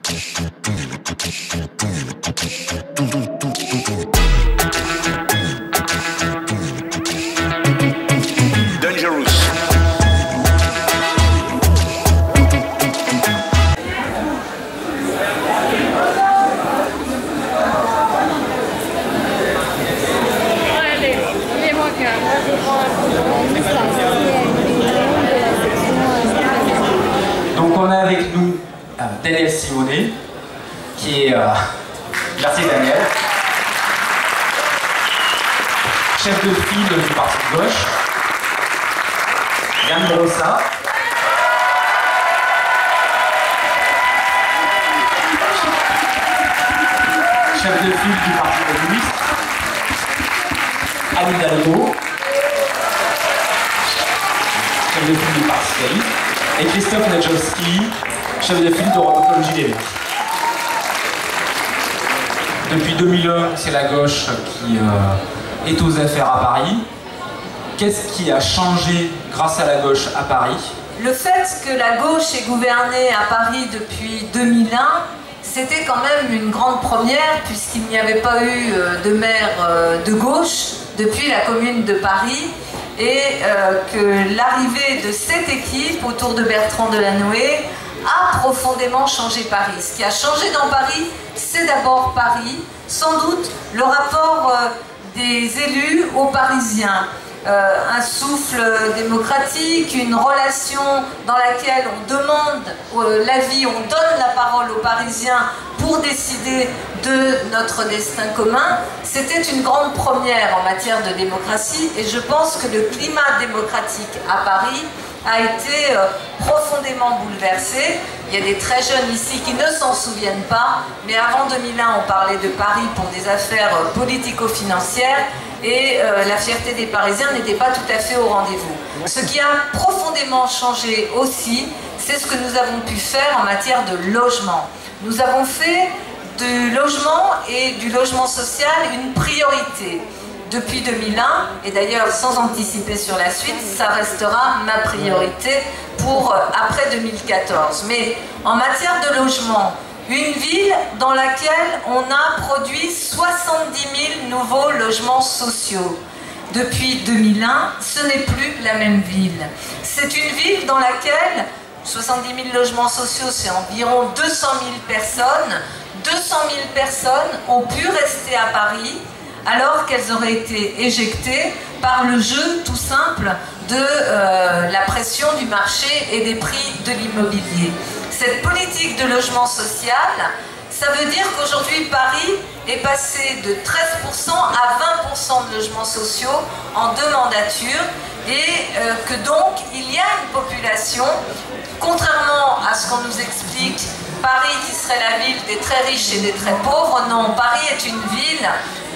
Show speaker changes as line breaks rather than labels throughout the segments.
Donc on a avec nous Daniel Simonet, qui est... merci Daniel. Chef de file du parti de gauche. Yann Brossa. Chef de file du parti communiste. Anne Hidalgo. Chef de file du parti socialiste. Et Christophe Najowski, chef de file d'Europe Écologie Les Verts. Depuis 2001, c'est la gauche qui est aux affaires à Paris. Qu'est-ce qui a changé grâce à la gauche à Paris?
Le fait que la gauche ait gouverné à Paris depuis 2001, c'était quand même une grande première, puisqu'il n'y avait pas eu de maire de gauche depuis la Commune de Paris, et que l'arrivée de cette équipe autour de Bertrand Delanoë a profondément changé Paris. Ce qui a changé dans Paris, c'est d'abord Paris, sans doute le rapport des élus aux Parisiens. Un souffle démocratique, une relation dans laquelle on demande l'avis, on donne la parole aux Parisiens pour décider de notre destin commun. C'était une grande première en matière de démocratie, et je pense que le climat démocratique à Paris a été profondément bouleversé. Il y a des très jeunes ici qui ne s'en souviennent pas, mais avant 2001, on parlait de Paris pour des affaires politico-financières, et la fierté des Parisiens n'était pas tout à fait au rendez-vous. Ce qui a profondément changé aussi, c'est ce que nous avons pu faire en matière de logement. Nous avons fait du logement et du logement social une priorité. Depuis 2001, et d'ailleurs sans anticiper sur la suite, ça restera ma priorité pour après 2014. Mais en matière de logement, une ville dans laquelle on a produit 70 000 nouveaux logements sociaux. Depuis 2001, ce n'est plus la même ville. C'est une ville dans laquelle 70 000 logements sociaux, c'est environ 200 000 personnes. 200 000 personnes ont pu rester à Paris alors qu'elles auraient été éjectées par le jeu tout simple de la pression du marché et des prix de l'immobilier. Cette politique de logement social, ça veut dire qu'aujourd'hui Paris est passé de 13% à 20% de logements sociaux en 2 mandatures, et que donc il y a une population, contrairement à ce qu'on nous explique, Paris qui serait la ville des très riches et des très pauvres, non, Paris est une ville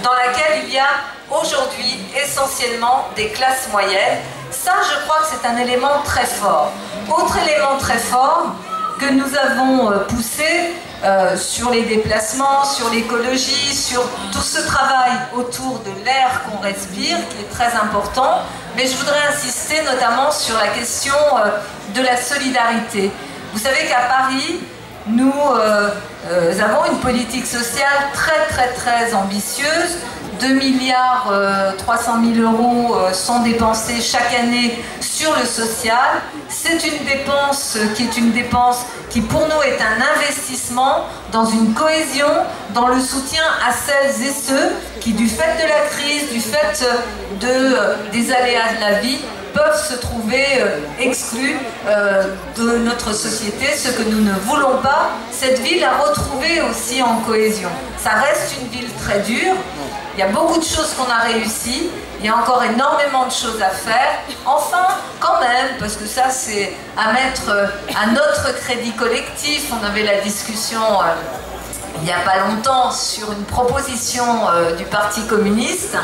dans laquelle il y a aujourd'hui essentiellement des classes moyennes. Ça, je crois que c'est un élément très fort. Autre élément très fort que nous avons poussé sur les déplacements, sur l'écologie, sur tout ce travail autour de l'air qu'on respire, qui est très important, mais je voudrais insister notamment sur la question de la solidarité. Vous savez qu'à Paris, nous avons une politique sociale très ambitieuse. 2 milliards 300 000 euros sont dépensés chaque année sur le social. C'est une dépense qui pour nous est un investissement dans une cohésion, dans le soutien à celles et ceux qui, du fait de la crise, du fait des aléas de la vie, peuvent se trouver exclus de notre société, ce que nous ne voulons pas. Cette ville a retrouvé aussi en cohésion. Ça reste une ville très dure. Il y a beaucoup de choses qu'on a réussies, il y a encore énormément de choses à faire. Enfin, quand même, parce que ça c'est à mettre à notre crédit collectif, on avait la discussion il n'y a pas longtemps sur une proposition du Parti communiste,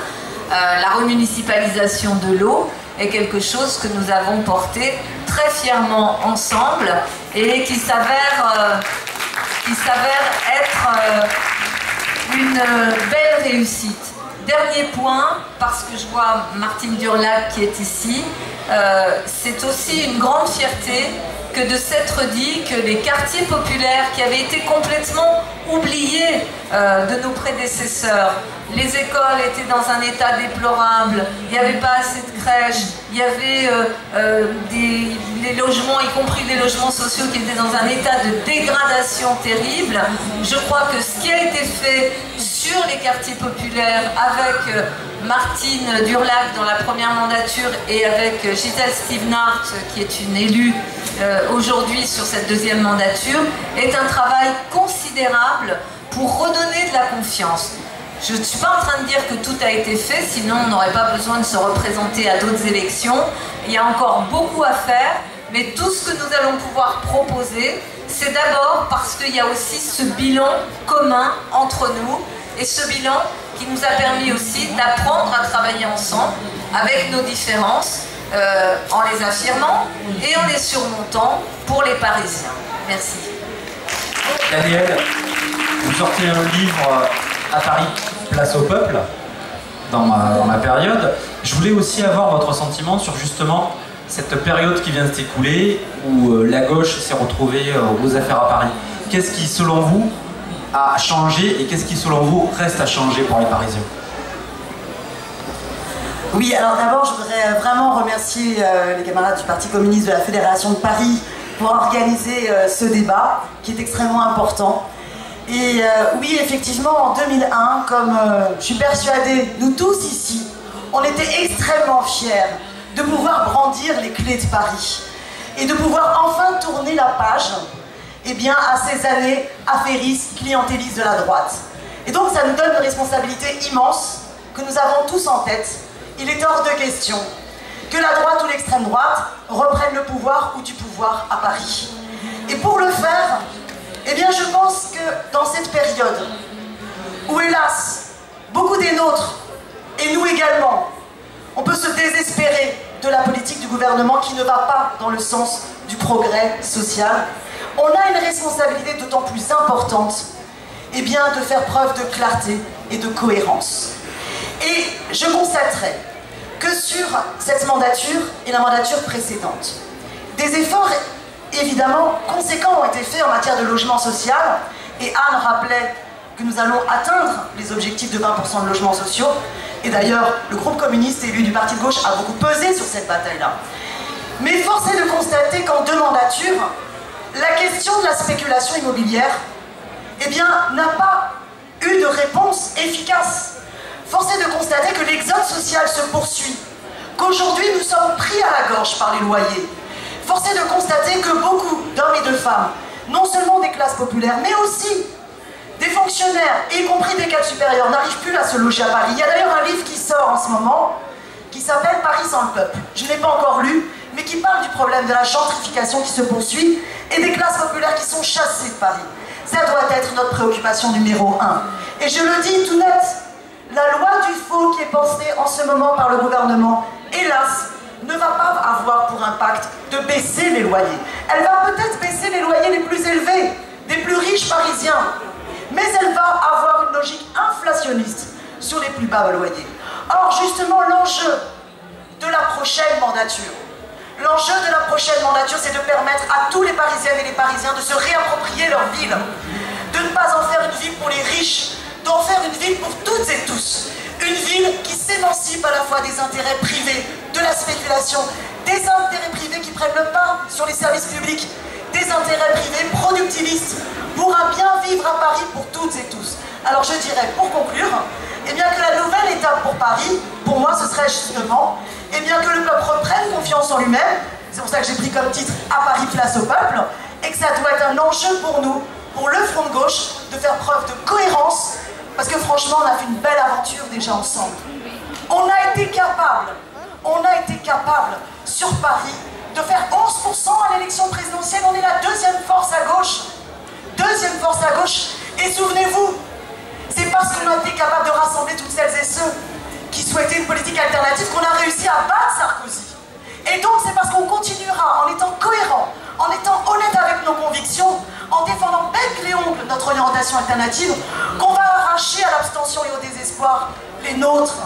la remunicipalisation de l'eau est quelque chose que nous avons porté très fièrement ensemble et qui s'avère être une belle réussite. Dernier point, parce que je vois Martine Durlac qui est ici, c'est aussi une grande fierté que de s'être dit que les quartiers populaires qui avaient été complètement oubliés de nos prédécesseurs, les écoles étaient dans un état déplorable, il n'y avait pas assez de crèches, il y avait des logements, y compris des logements sociaux qui étaient dans un état de dégradation terrible. Je crois que ce qui a été fait sur les quartiers populaires avec Martine Durlac dans la première mandature et avec Gisèle Stevenart qui est une élue aujourd'hui sur cette deuxième mandature est un travail considérable pour redonner de la confiance. Je ne suis pas en train de dire que tout a été fait, sinon on n'aurait pas besoin de se représenter à d'autres élections. Il y a encore beaucoup à faire, mais tout ce que nous allons pouvoir proposer, c'est d'abord parce qu'il y a aussi ce bilan commun entre nous et ce bilan qui nous a permis aussi d'apprendre à travailler ensemble avec nos différences, en les affirmant et en les surmontant pour les Parisiens. Merci.
Daniel, vous sortez un livre à Paris, Place au Peuple, dans ma période. Je voulais aussi avoir votre sentiment sur justement cette période qui vient de s'écouler où la gauche s'est retrouvée aux affaires à Paris. Qu'est-ce qui, selon vous, a changé et qu'est-ce qui, selon vous, reste à changer pour les Parisiens?
Oui, alors d'abord, je voudrais vraiment remercier les camarades du Parti communiste de la Fédération de Paris pour organiser ce débat qui est extrêmement important. Et oui, effectivement, en 2001, comme je suis persuadée, nous tous ici, on était extrêmement fiers de pouvoir brandir les clés de Paris et de pouvoir enfin tourner la page à ces années affairistes, clientélistes de la droite. Et donc ça nous donne une responsabilité immense que nous avons tous en tête. Il est hors de question que la droite ou l'extrême droite reprennent le pouvoir ou du pouvoir à Paris. Et pour le faire, je pense que dans cette période où, hélas, beaucoup des nôtres, et nous également, on peut se désespérer de la politique du gouvernement qui ne va pas dans le sens du progrès social, on a une responsabilité d'autant plus importante de faire preuve de clarté et de cohérence. Et je constaterai que sur cette mandature et la mandature précédente, des efforts évidemment conséquents ont été faits en matière de logement social, et Anne rappelait que nous allons atteindre les objectifs de 20% de logements sociaux, et d'ailleurs le groupe communiste élu du parti de gauche a beaucoup pesé sur cette bataille-là. Mais force est de constater qu'en 2 mandatures, la question de la spéculation immobilière n'a pas eu de réponse efficace. Force est de constater que l'exode social se poursuit, qu'aujourd'hui nous sommes pris à la gorge par les loyers. Force est de constater que beaucoup d'hommes et de femmes, non seulement des classes populaires, mais aussi des fonctionnaires, y compris des cadres supérieurs, n'arrivent plus à se loger à Paris. Il y a d'ailleurs un livre qui sort en ce moment, qui s'appelle Paris sans le peuple. Je ne l'ai pas encore lu, mais qui parle du problème de la gentrification qui se poursuit et des classes populaires qui sont chassées de Paris. Ça doit être notre préoccupation numéro 1. Et je le dis tout net, la loi du faux qui est pensée en ce moment par le gouvernement, hélas, ne va pas avoir pour impact de baisser les loyers. Elle va peut-être baisser les loyers les plus élevés, des plus riches parisiens, mais elle va avoir une logique inflationniste sur les plus bas loyers. Or, justement, l'enjeu de la prochaine mandature, c'est de permettre à tous les Parisiennes et les Parisiens de se réapproprier leur ville, de ne pas en faire une ville pour les riches, d'en faire une ville pour toutes et tous. Une ville qui s'émancipe à la fois des intérêts privés, de la spéculation, des intérêts privés qui prennent le pas sur les services publics, des intérêts privés productivistes pour un bien vivre à Paris pour toutes et tous. Alors je dirais, pour conclure, que la nouvelle étape pour Paris, pour moi, ce serait justement que le peuple reprenne confiance en lui-même. C'est pour ça que j'ai pris comme titre « À Paris, place au peuple », et que ça doit être un enjeu pour nous, pour le Front de gauche, de faire preuve de cohérence, parce que franchement, on a fait une belle aventure déjà ensemble. On a été capable, sur Paris, de faire 11% à l'élection présidentielle. On est la deuxième force à gauche. Et souvenez-vous, c'est parce qu'on a été capable de rassembler toutes celles et ceux qui souhaitaient une politique alternative qu'on a réussi à battre Sarkozy. Et donc c'est parce qu'on continuera en étant cohérent, en étant honnête avec nos convictions, en défendant bec les ongles notre orientation alternative, qu'on va arracher à l'abstention et au désespoir les nôtres,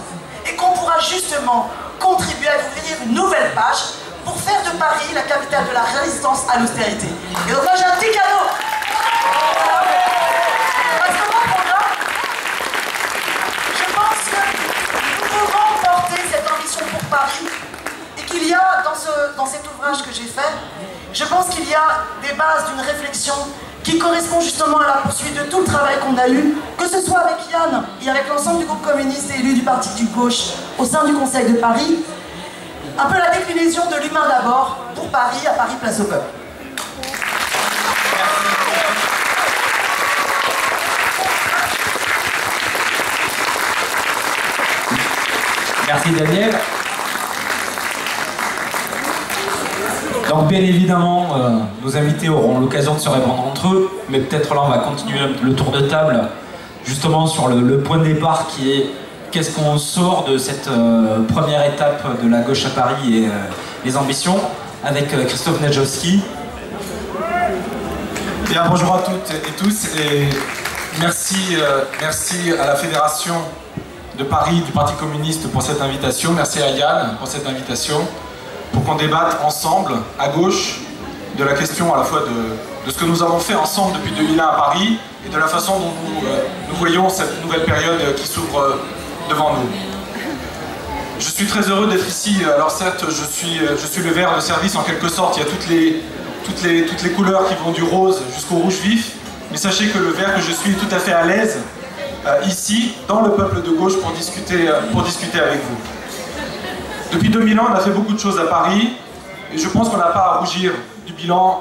et qu'on pourra justement contribuer à ouvrir une nouvelle page pour faire de Paris la capitale de la résistance à l'austérité. Et donc là, j'ai un petit cadeau. Parce que mon programme, je pense que nous devons porter cette ambition pour Paris et qu'il y a dans cet ouvrage que j'ai fait, je pense qu'il y a des bases d'une réflexion qui correspond justement à la poursuite de tout le travail qu'on a eu, que ce soit avec Yann et avec l'ensemble du groupe communiste et élus du Parti de gauche au sein du Conseil de Paris, un peu la déclinaison de l'humain d'abord pour Paris, à Paris, place au peuple.
Merci Daniel. Donc bien évidemment, nos invités auront l'occasion de se répondre entre eux, mais peut-être là on va continuer le tour de table, justement sur le point de départ qui est qu'est-ce qu'on sort de cette première étape de la gauche à Paris et les ambitions, avec Christophe Nadjowski.
Bien, bonjour à toutes et tous, et merci à la Fédération de Paris du Parti communiste pour cette invitation, merci à Yann pour cette invitation, pour qu'on débatte ensemble, à gauche, de la question à la fois de ce que nous avons fait ensemble depuis 2001 à Paris et de la façon dont nous voyons cette nouvelle période qui s'ouvre devant nous. Je suis très heureux d'être ici. Alors certes, je suis le vert de service en quelque sorte. Il y a toutes les couleurs qui vont du rose jusqu'au rouge vif. Mais sachez que le vert que je suis est tout à fait à l'aise ici, dans le peuple de gauche, pour discuter avec vous. Depuis 2000 ans, on a fait beaucoup de choses à Paris, et je pense qu'on n'a pas à rougir du bilan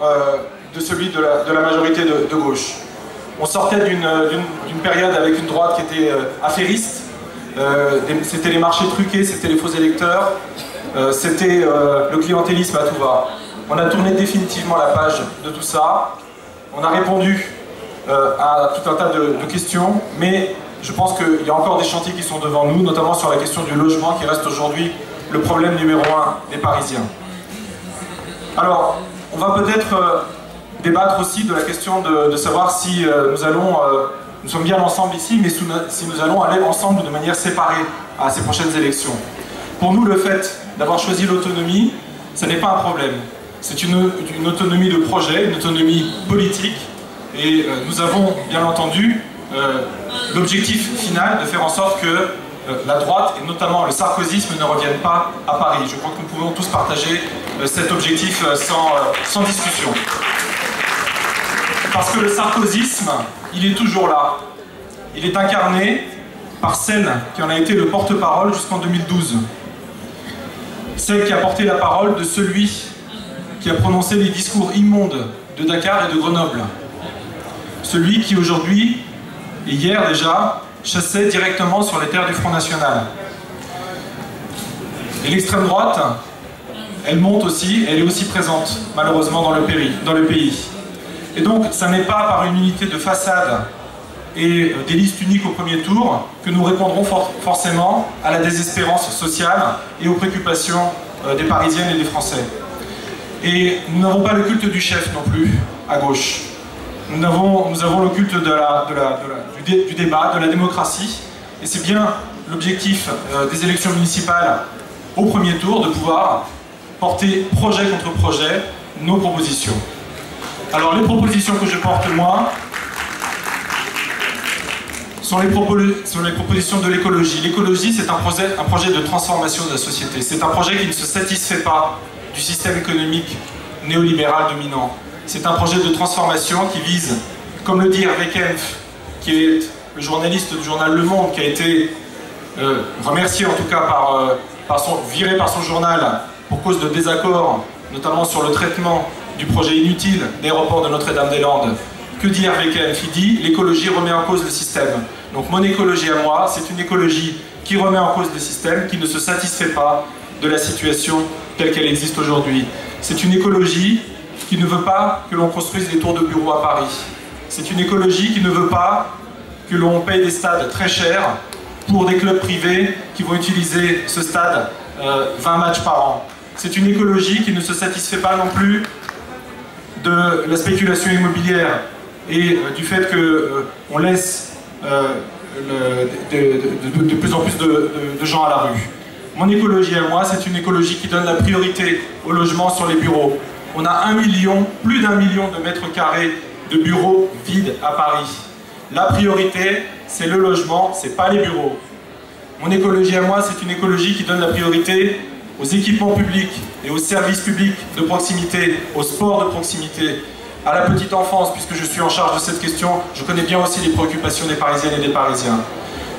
de celui de la majorité de gauche. On sortait d'une période avec une droite qui était affairiste, c'était les marchés truqués, c'était les faux électeurs, c'était le clientélisme à tout va. On a tourné définitivement la page de tout ça, on a répondu à tout un tas de questions, mais je pense qu'il y a encore des chantiers qui sont devant nous, notamment sur la question du logement qui reste aujourd'hui le problème numéro 1 des Parisiens. Alors, on va peut-être débattre aussi de la question de savoir si nous sommes bien ensemble ici, mais si nous allons aller ensemble de manière séparée à ces prochaines élections. Pour nous, le fait d'avoir choisi l'autonomie, ce n'est pas un problème. C'est une autonomie de projet, une autonomie politique, et nous avons bien entendu l'objectif final de faire en sorte que la droite, et notamment le sarkozysme, ne reviennent pas à Paris. Je crois que nous pouvons tous partager cet objectif sans discussion. Parce que le sarkozysme, il est toujours là. Il est incarné par celle qui en a été le porte-parole jusqu'en 2012. Celle qui a porté la parole de celui qui a prononcé les discours immondes de Dakar et de Grenoble. Celui qui aujourd'hui, et hier déjà, chassait directement sur les terres du Front National. Et l'extrême droite, elle monte aussi, elle est aussi présente, malheureusement, dans le pays. Et donc, ça n'est pas par une unité de façade et des listes uniques au premier tour que nous répondrons forcément à la désespérance sociale et aux préoccupations des Parisiennes et des Français. Et nous n'avons pas le culte du chef non plus, à gauche. Nous avons le culte du débat, de la démocratie, et c'est bien l'objectif des élections municipales au premier tour de pouvoir porter projet contre projet nos propositions. Alors les propositions que je porte moi sont les propositions de l'écologie. L'écologie, c'est un projet de transformation de la société. C'est un projet qui ne se satisfait pas du système économique néolibéral dominant. C'est un projet de transformation qui vise, comme le dit Hervé Kempf, qui est le journaliste du journal Le Monde, qui a été remercié en tout cas viré par son journal pour cause de désaccords, notamment sur le traitement du projet inutile d'aéroport de Notre-Dame-des-Landes. Que dit Hervé Kempf? Il dit « l'écologie remet en cause le système ». Donc mon écologie à moi, c'est une écologie qui remet en cause le système, qui ne se satisfait pas de la situation telle qu'elle existe aujourd'hui. C'est une écologie qui ne veut pas que l'on construise des tours de bureaux à Paris. C'est une écologie qui ne veut pas que l'on paye des stades très chers pour des clubs privés qui vont utiliser ce stade 20 matchs par an. C'est une écologie qui ne se satisfait pas non plus de la spéculation immobilière et du fait qu'on laisse de plus en plus de gens à la rue. Mon écologie à moi, c'est une écologie qui donne la priorité au logement sur les bureaux. On a plus d'1 million de mètres carrés de bureaux vides à Paris. La priorité, c'est le logement, c'est pas les bureaux. Mon écologie à moi, c'est une écologie qui donne la priorité aux équipements publics et aux services publics de proximité, au sport de proximité, à la petite enfance, puisque je suis en charge de cette question, je connais bien aussi les préoccupations des Parisiennes et des Parisiens.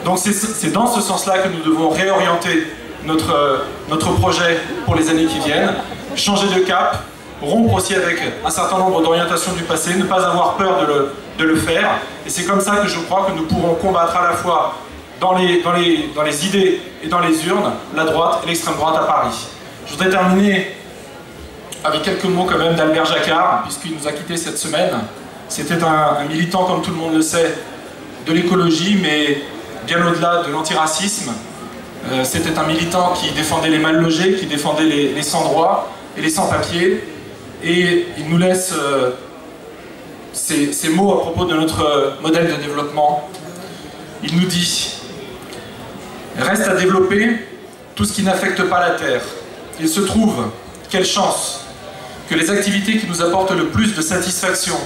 Donc c'est dans ce sens-là que nous devons réorienter notre projet pour les années qui viennent, changer de cap, rompre aussi avec un certain nombre d'orientations du passé, ne pas avoir peur de le faire. Et c'est comme ça que je crois que nous pourrons combattre à la fois dans les idées et dans les urnes, la droite et l'extrême droite à Paris. Je voudrais terminer avec quelques mots quand même d'Albert Jacquard, puisqu'il nous a quittés cette semaine. C'était un militant, comme tout le monde le sait, de l'écologie, mais bien au-delà de l'antiracisme. C'était un militant qui défendait les mal logés, qui défendait les sans-droits et les sans-papiers. Et il nous laisse ces mots à propos de notre modèle de développement. Il nous dit « Reste à développer tout ce qui n'affecte pas la terre. Il se trouve, quelle chance, que les activités qui nous apportent le plus de satisfaction,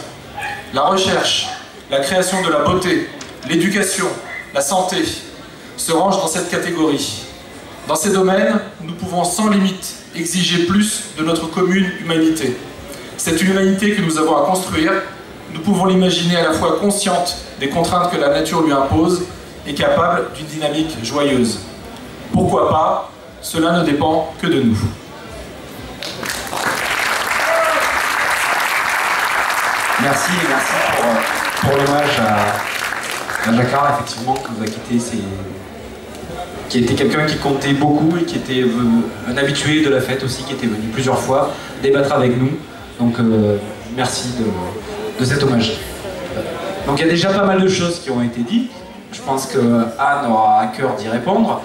la recherche, la création de la beauté, l'éducation, la santé, se rangent dans cette catégorie. Dans ces domaines, nous pouvons sans limite exiger plus de notre commune humanité. Cette humanité que nous avons à construire, nous pouvons l'imaginer à la fois consciente des contraintes que la nature lui impose et capable d'une dynamique joyeuse. Pourquoi pas? Cela ne dépend que de nous.
Merci pour l'hommage à Jacquard, effectivement, qui nous a quittés, qui était quelqu'un qui comptait beaucoup et qui était un habitué de la fête aussi, qui était venu plusieurs fois débattre avec nous. Donc merci de cet hommage. Donc il y a déjà pas mal de choses qui ont été dites. Je pense que Anne aura à cœur d'y répondre.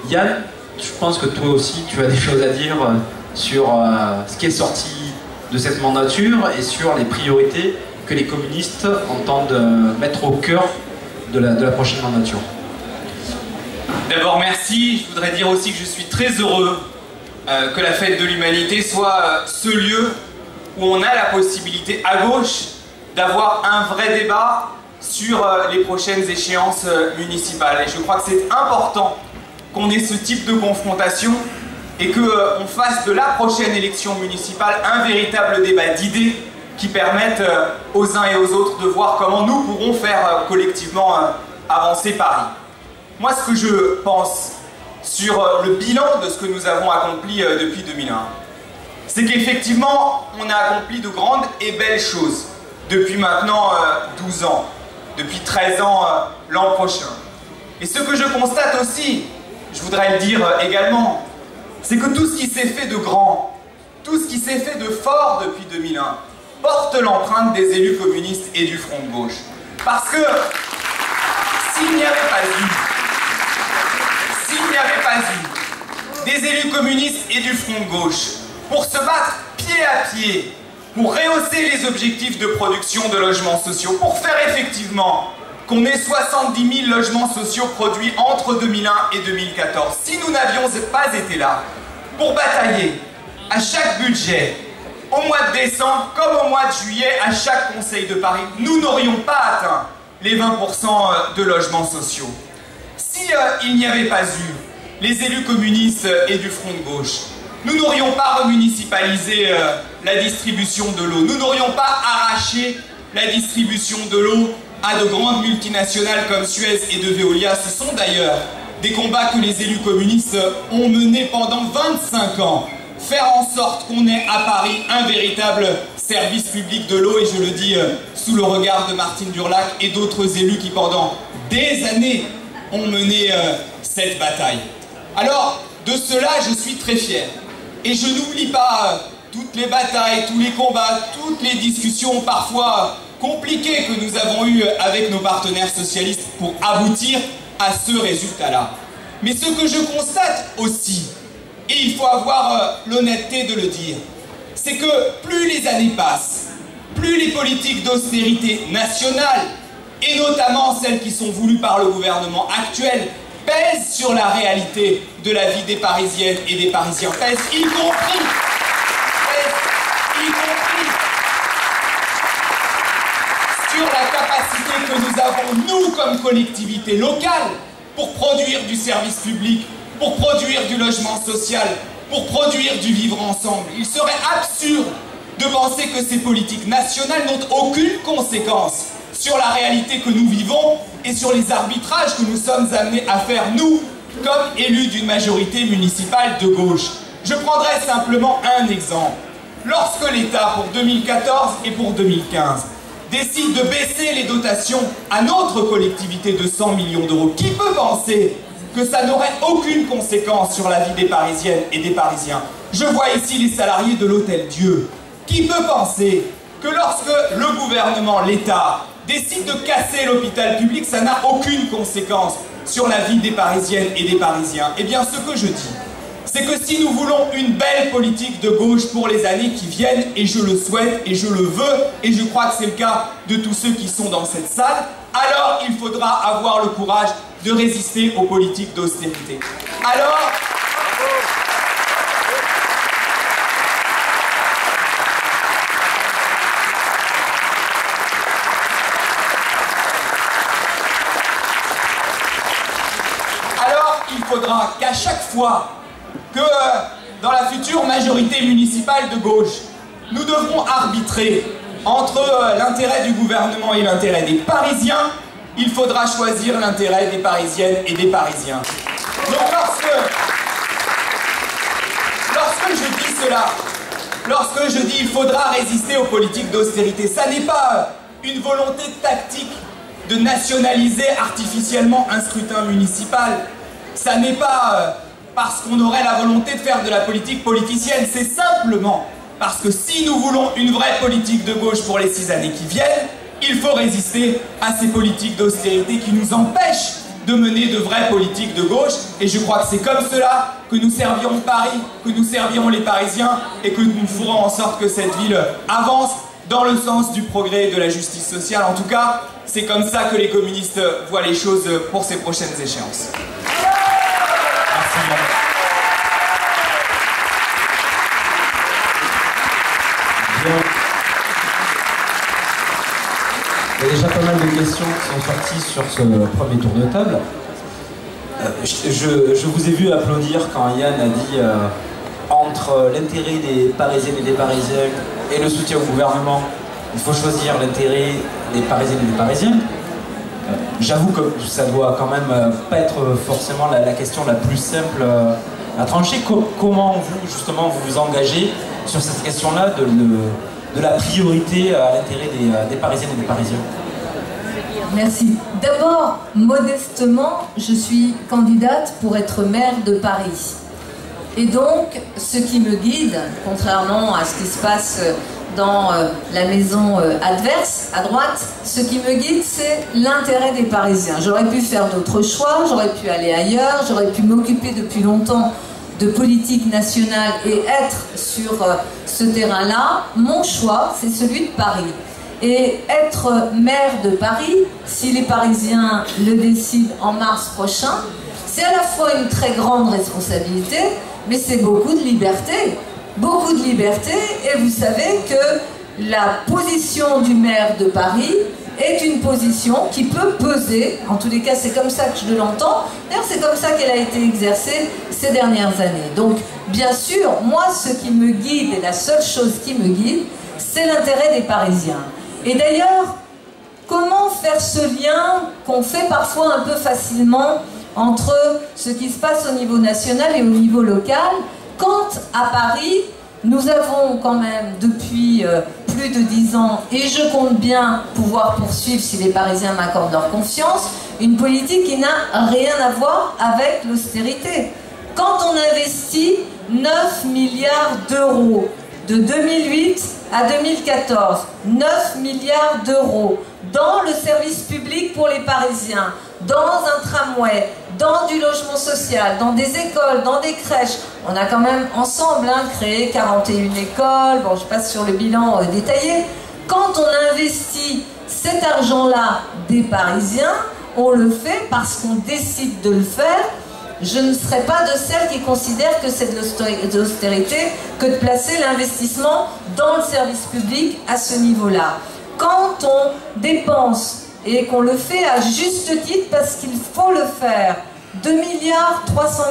Yann, je pense que toi aussi tu as des choses à dire sur ce qui est sorti de cette mandature et sur les priorités que les communistes entendent mettre au cœur de la prochaine mandature.
D'abord merci, je voudrais dire aussi que je suis très heureux que la fête de l'humanité soit ce lieu où on a la possibilité à gauche d'avoir un vrai débat sur les prochaines échéances municipales. Et je crois que c'est important qu'on ait ce type de confrontation et qu'on fasse de la prochaine élection municipale un véritable débat d'idées qui permettent aux uns et aux autres de voir comment nous pourrons faire collectivement avancer Paris. Moi, ce que je pense sur le bilan de ce que nous avons accompli depuis 2001, c'est qu'effectivement, on a accompli de grandes et belles choses depuis maintenant 12 ans, depuis 13 ans l'an prochain. Et ce que je constate aussi, je voudrais le dire également, c'est que tout ce qui s'est fait de grand, tout ce qui s'est fait de fort depuis 2001, porte l'empreinte des élus communistes et du Front de gauche. Parce que s'il n'y avait pas eu des élus communistes et du Front de gauche pour se battre pied à pied, pour rehausser les objectifs de production de logements sociaux, pour faire effectivement qu'on ait 70 000 logements sociaux produits entre 2001 et 2014, si nous n'avions pas été là pour batailler à chaque budget, au mois de décembre comme au mois de juillet, à chaque Conseil de Paris, nous n'aurions pas atteint les 20% de logements sociaux. Si il n'y avait pas eu les élus communistes et du Front de gauche, nous n'aurions pas remunicipalisé la distribution de l'eau, nous n'aurions pas arraché la distribution de l'eau à de grandes multinationales comme Suez et de Veolia. Ce sont d'ailleurs des combats que les élus communistes ont menés pendant 25 ans. Faire en sorte qu'on ait à Paris un véritable service public de l'eau, et je le dis sous le regard de Martine Durlac et d'autres élus qui pendant des années ont mené cette bataille. Alors, de cela, je suis très fier. Et je n'oublie pas toutes les batailles, tous les combats, toutes les discussions parfois compliquées que nous avons eues avec nos partenaires socialistes pour aboutir à ce résultat-là. Mais ce que je constate aussi, et il faut avoir l'honnêteté de le dire, c'est que plus les années passent, plus les politiques d'austérité nationale, et notamment celles qui sont voulues par le gouvernement actuel, pèse sur la réalité de la vie des Parisiennes et des Parisiens, pèse y compris sur la capacité que nous avons, nous, comme collectivité locale, pour produire du service public, pour produire du logement social, pour produire du vivre ensemble. Il serait absurde de penser que ces politiques nationales n'ont aucune conséquence sur la réalité que nous vivons et sur les arbitrages que nous sommes amenés à faire, nous, comme élus d'une majorité municipale de gauche. Je prendrai simplement un exemple. Lorsque l'État, pour 2014 et pour 2015, décide de baisser les dotations à notre collectivité de 100 millions d'euros, qui peut penser que ça n'aurait aucune conséquence sur la vie des Parisiennes et des Parisiens? Je vois ici les salariés de l'Hôtel Dieu. Qui peut penser que lorsque le gouvernement, l'État, décide de casser l'hôpital public, ça n'a aucune conséquence sur la vie des Parisiennes et des Parisiens? Eh bien, ce que je dis, c'est que si nous voulons une belle politique de gauche pour les années qui viennent, et je le souhaite, et je le veux, et je crois que c'est le cas de tous ceux qui sont dans cette salle, alors il faudra avoir le courage de résister aux politiques d'austérité. Alors, il faudra qu'à chaque fois que dans la future majorité municipale de gauche, nous devrons arbitrer entre l'intérêt du gouvernement et l'intérêt des Parisiens, il faudra choisir l'intérêt des Parisiennes et des Parisiens. Donc lorsque je dis cela, lorsque je dis il faudra résister aux politiques d'austérité, ça n'est pas une volonté tactique de nationaliser artificiellement un scrutin municipal. Ça n'est pas parce qu'on aurait la volonté de faire de la politique politicienne, c'est simplement parce que si nous voulons une vraie politique de gauche pour les 6 années qui viennent, il faut résister à ces politiques d'austérité qui nous empêchent de mener de vraies politiques de gauche. Et je crois que c'est comme cela que nous servirons Paris, que nous servirons les Parisiens et que nous ferons en sorte que cette ville avance dans le sens du progrès et de la justice sociale. En tout cas, c'est comme ça que les communistes voient les choses pour ces prochaines échéances.
Bien. Il y a déjà pas mal de questions qui sont sorties sur ce premier tour de table. Je vous ai vu applaudir quand Yann a dit entre l'intérêt des Parisiennes et des Parisiens et le soutien au gouvernement, il faut choisir l'intérêt des Parisiennes et des Parisiens. J'avoue que ça doit quand même pas être forcément la question la plus simple à trancher. Comment vous, justement, vous engagez sur cette question-là de la priorité à l'intérêt des Parisiennes et des Parisiens?
Merci. D'abord, modestement, je suis candidate pour être maire de Paris. Et donc, ce qui me guide, contrairement à ce qui se passe dans la maison adverse, à droite, ce qui me guide, c'est l'intérêt des Parisiens. J'aurais pu faire d'autres choix, j'aurais pu aller ailleurs, j'aurais pu m'occuper depuis longtemps de politique nationale et être sur ce terrain-là. Mon choix, c'est celui de Paris. Et être maire de Paris, si les Parisiens le décident en mars prochain, c'est à la fois une très grande responsabilité, mais c'est beaucoup de liberté. Beaucoup de liberté, et vous savez que la position du maire de Paris est une position qui peut peser, en tous les cas c'est comme ça que je l'entends, d'ailleurs c'est comme ça qu'elle a été exercée ces dernières années. Donc bien sûr, moi ce qui me guide, et la seule chose qui me guide, c'est l'intérêt des Parisiens. Et d'ailleurs, comment faire ce lien qu'on fait parfois un peu facilement entre ce qui se passe au niveau national et au niveau local, quand à Paris, nous avons quand même depuis plus de 10 ans, et je compte bien pouvoir poursuivre si les Parisiens m'accordent leur confiance, une politique qui n'a rien à voir avec l'austérité. Quand on investit 9 milliards d'euros de 2008 à 2014, 9 milliards d'euros dans le service public pour les Parisiens, dans un tramway, dans du logement social, dans des écoles, dans des crèches. On a quand même ensemble créé 41 écoles, bon je passe sur le bilan détaillé. Quand on investit cet argent-là des Parisiens, on le fait parce qu'on décide de le faire. Je ne serai pas de celles qui considèrent que c'est de l'austérité que de placer l'investissement dans le service public à ce niveau-là. Quand on dépense et qu'on le fait à juste titre parce qu'il faut le faire, 2 milliards 300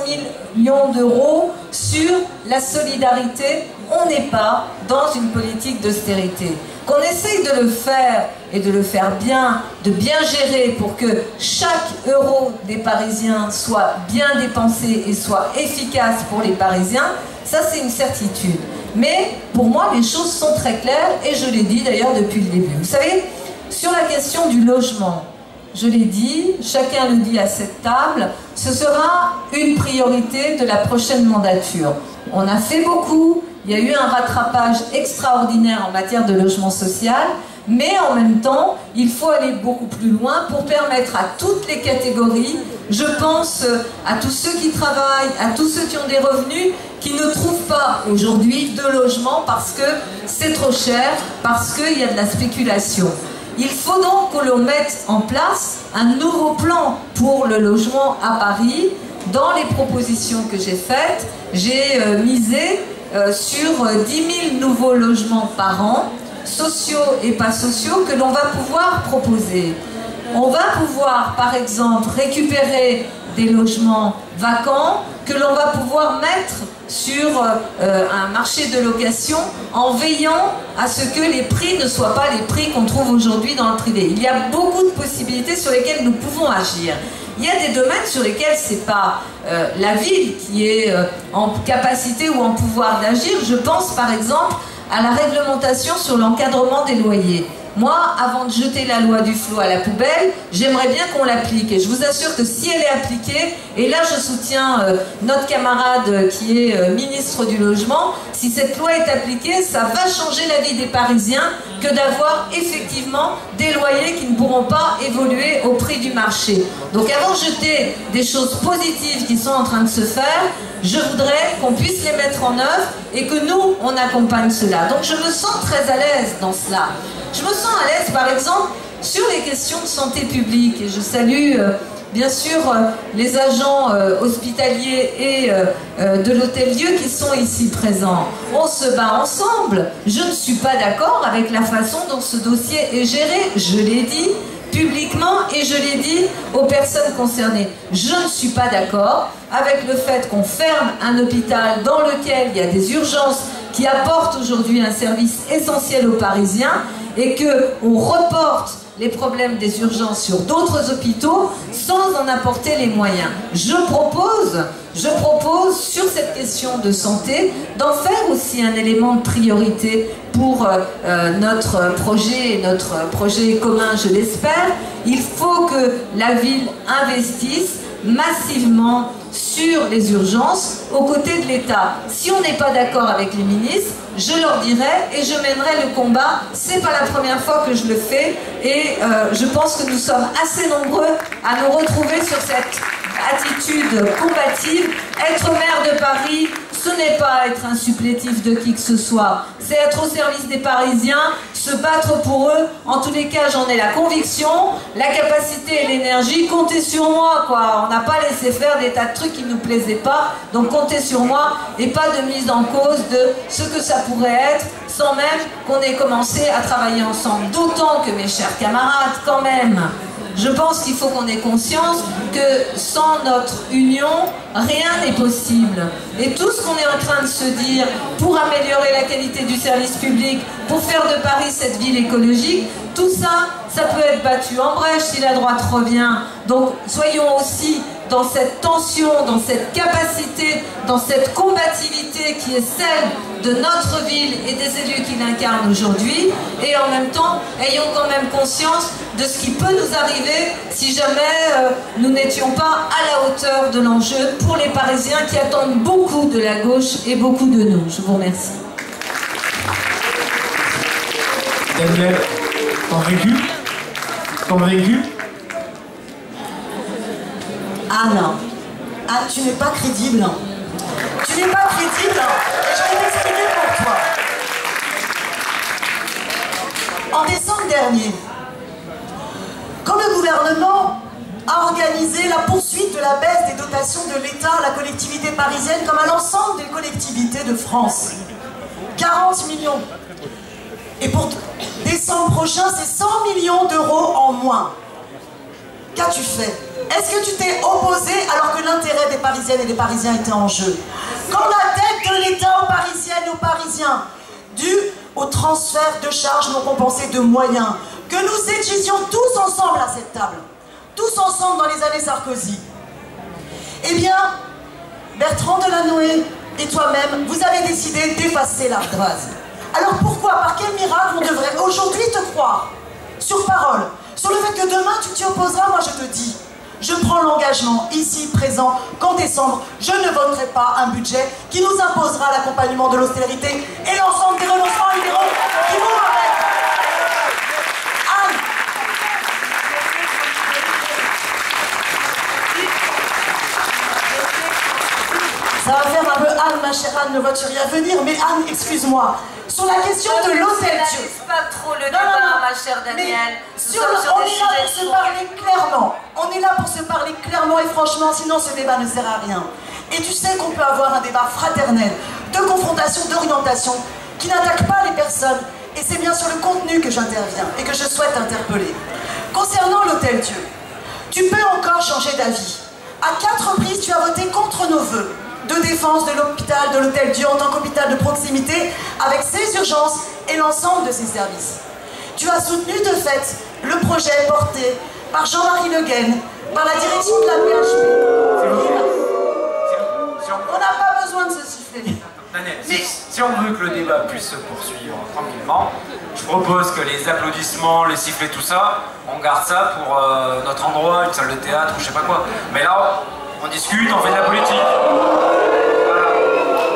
millions d'euros sur la solidarité, on n'est pas dans une politique d'austérité. Qu'on essaye de le faire et de le faire bien, de bien gérer pour que chaque euro des Parisiens soit bien dépensé et soit efficace pour les Parisiens, ça c'est une certitude. Mais pour moi les choses sont très claires et je l'ai dit d'ailleurs depuis le début. Vous savez, sur la question du logement, je l'ai dit, chacun le dit à cette table, ce sera une priorité de la prochaine mandature. On a fait beaucoup, il y a eu un rattrapage extraordinaire en matière de logement social, mais en même temps, il faut aller beaucoup plus loin pour permettre à toutes les catégories, je pense à tous ceux qui travaillent, à tous ceux qui ont des revenus, qui ne trouvent pas aujourd'hui de logement parce que c'est trop cher, parce qu'il y a de la spéculation. Il faut donc que l'on mette en place un nouveau plan pour le logement à Paris. Dans les propositions que j'ai faites, j'ai misé sur 10 000 nouveaux logements par an, sociaux et pas sociaux, que l'on va pouvoir proposer. On va pouvoir, par exemple, récupérer des logements vacants que l'on va pouvoir mettre sur un marché de location en veillant à ce que les prix ne soient pas les prix qu'on trouve aujourd'hui dans le privé. Il y a beaucoup de possibilités sur lesquelles nous pouvons agir. Il y a des domaines sur lesquels ce n'est pas la ville qui est en capacité ou en pouvoir d'agir. Je pense par exemple à la réglementation sur l'encadrement des loyers. Moi, avant de jeter la loi du flot à la poubelle, j'aimerais bien qu'on l'applique. Et je vous assure que si elle est appliquée, et là je soutiens notre camarade qui est ministre du Logement, si cette loi est appliquée, ça va changer la vie des Parisiens que d'avoir effectivement des loyers qui ne pourront pas évoluer au prix du marché. Donc avant de jeter des choses positives qui sont en train de se faire, je voudrais qu'on puisse les mettre en œuvre et que nous, on accompagne cela. Donc je me sens très à l'aise dans cela. Je me sens à l'aise, par exemple, sur les questions de santé publique. Et je salue, bien sûr, les agents hospitaliers et de l'Hôtel-Dieu qui sont ici présents. On se bat ensemble. Je ne suis pas d'accord avec la façon dont ce dossier est géré. Je l'ai dit publiquement et je l'ai dit aux personnes concernées. Je ne suis pas d'accord avec le fait qu'on ferme un hôpital dans lequel il y a des urgences qui apportent aujourd'hui un service essentiel aux Parisiens et qu'on reporte les problèmes des urgences sur d'autres hôpitaux sans en apporter les moyens. Je propose sur cette question de santé d'en faire aussi un élément de priorité pour notre projet commun, je l'espère. Il faut que la ville investisse massivement sur les urgences aux côtés de l'État. Si on n'est pas d'accord avec les ministres, je leur dirai et je mènerai le combat. C'est pas la première fois que je le fais et je pense que nous sommes assez nombreux à nous retrouver sur cette attitude combative. Être maire de Paris, ce n'est pas être un supplétif de qui que ce soit, c'est être au service des Parisiens, se battre pour eux. En tous les cas, j'en ai la conviction, la capacité et l'énergie. Comptez sur moi, quoi. On n'a pas laissé faire des tas de trucs qui ne nous plaisaient pas, donc comptez sur moi et pas de mise en cause de ce que ça pourrait être, sans même qu'on ait commencé à travailler ensemble. D'autant que, mes chers camarades, quand même, je pense qu'il faut qu'on ait conscience que sans notre union, rien n'est possible. Et tout ce qu'on est en train de se dire pour améliorer la qualité du service public, pour faire de Paris cette ville écologique, tout ça, ça peut être battu en brèche si la droite revient. Donc soyons aussi dans cette tension, dans cette capacité, dans cette combativité qui est celle de notre ville et des élus qui l'incarnent aujourd'hui, et en même temps, ayons quand même conscience de ce qui peut nous arriver si jamais nous n'étions pas à la hauteur de l'enjeu pour les Parisiens qui attendent beaucoup de la gauche et beaucoup de nous. Je vous remercie.
Daniel, convaincu? Convaincu?
Anne, Anne, tu n'es pas crédible. Tu n'es pas crédible. Je vais t'expliquer pourquoi. En décembre dernier, quand le gouvernement a organisé la poursuite de la baisse des dotations de l'État à la collectivité parisienne comme à l'ensemble des collectivités de France. 40 millions. Et pour décembre prochain, c'est 100 millions d'euros en moins. Qu'as-tu fait? Est-ce que tu t'es opposé alors que l'intérêt des Parisiennes et des Parisiens était en jeu? Quand la dette de l'État aux Parisiennes et aux Parisiens, due au transfert de charges non compensées de moyens, que nous étudions tous ensemble à cette table, tous ensemble dans les années Sarkozy, eh bien, Bertrand Delanoë et toi-même, vous avez décidé d'effacer l'ardoise. Alors pourquoi, par quel miracle on devrait aujourd'hui te croire, sur parole, sur le fait que demain tu t'y opposeras? Moi je te dis, je prends l'engagement, ici, présent, qu'en décembre, je ne voterai pas un budget qui nous imposera l'accompagnement de l'austérité et l'ensemble des renoncements libéraux qui vont avec. Anne. Ça va faire un peu Anne, ma chère Anne, ne vois-tu rien venir? Mais Anne, excuse-moi, sur la question de l'Hôtel-Dieu.
Pas trop le débat, ma chère Danielle.
On est là pour se parler clairement. On est là pour se parler clairement et franchement, sinon ce débat ne sert à rien. Et tu sais qu'on peut avoir un débat fraternel, de confrontation, d'orientation, qui n'attaque pas les personnes. Et c'est bien sur le contenu que j'interviens et que je souhaite interpeller. Concernant l'Hôtel-Dieu, tu peux encore changer d'avis. À 4 reprises, tu as voté contre nos vœux de défense de l'hôpital, de l'Hôtel-Dieu en tant qu'hôpital de proximité, avec ses urgences et l'ensemble de ses services. Tu as soutenu de fait le projet porté par Jean-Marie Le Guen, par la direction de la PHP. On n'a pas besoin de se siffler.
Daniel, si on veut que le débat puisse se poursuivre tranquillement, je propose que les applaudissements, les sifflets, tout ça, on garde ça pour notre endroit, une salle de théâtre ou je sais pas quoi. Mais là, on discute, on fait de la politique.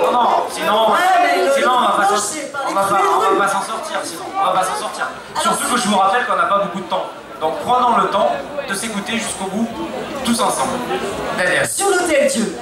Voilà. Non, sinon on va pas s'en sortir, sinon. On va pas s'en sortir. Surtout que je vous rappelle qu'on n'a pas beaucoup de temps. Donc prenons le temps de s'écouter jusqu'au bout, tous ensemble. Daniel.
Sur l'Hôtel-Dieu,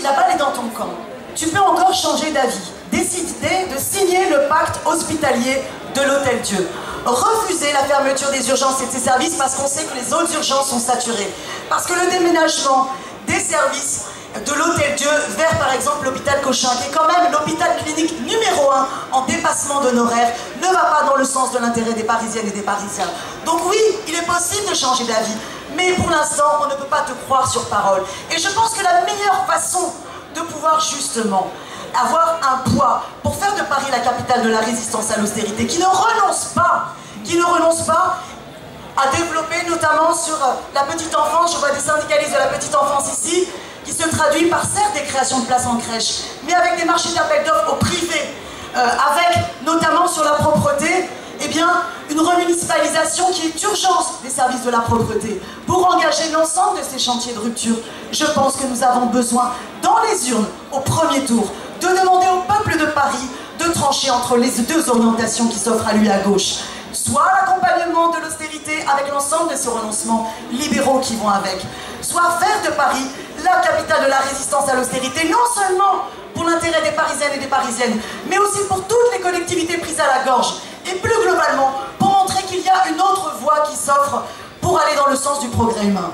la balle est dans ton camp. Tu peux encore changer d'avis, décider de signer le pacte hospitalier de l'Hôtel-Dieu. Refuser la fermeture des urgences et de ses services parce qu'on sait que les autres urgences sont saturées. Parce que le déménagement des services de l'Hôtel-Dieu vers par exemple l'hôpital Cochin, qui est quand même l'hôpital clinique numéro 1 en dépassement d'honoraires, ne va pas dans le sens de l'intérêt des Parisiennes et des Parisiens. Donc oui, il est possible de changer d'avis, mais pour l'instant, on ne peut pas te croire sur parole. Et je pense que la meilleure façon de pouvoir justement avoir un poids pour faire de Paris la capitale de la résistance à l'austérité, qui ne renonce pas à développer notamment sur la petite enfance. Je vois des syndicalistes de la petite enfance ici, qui se traduit par certes des créations de places en crèche, mais avec des marchés d'appel d'offres au privé, avec notamment sur la propreté, eh bien, une remunicipalisation qui est urgence des services de la propreté. Pour engager l'ensemble de ces chantiers de rupture, je pense que nous avons besoin, dans les urnes, au premier tour, de demander au peuple de Paris de trancher entre les deux orientations qui s'offrent à lui à gauche. Soit l'accompagnement de l'austérité avec l'ensemble de ces renoncements libéraux qui vont avec, soit faire de Paris la capitale de la résistance à l'austérité, non seulement pour l'intérêt des Parisiennes et des Parisiennes, mais aussi pour toutes les collectivités prises à la gorge, et plus globalement, pour montrer qu'il y a une autre voie qui s'offre pour aller dans le sens du progrès humain.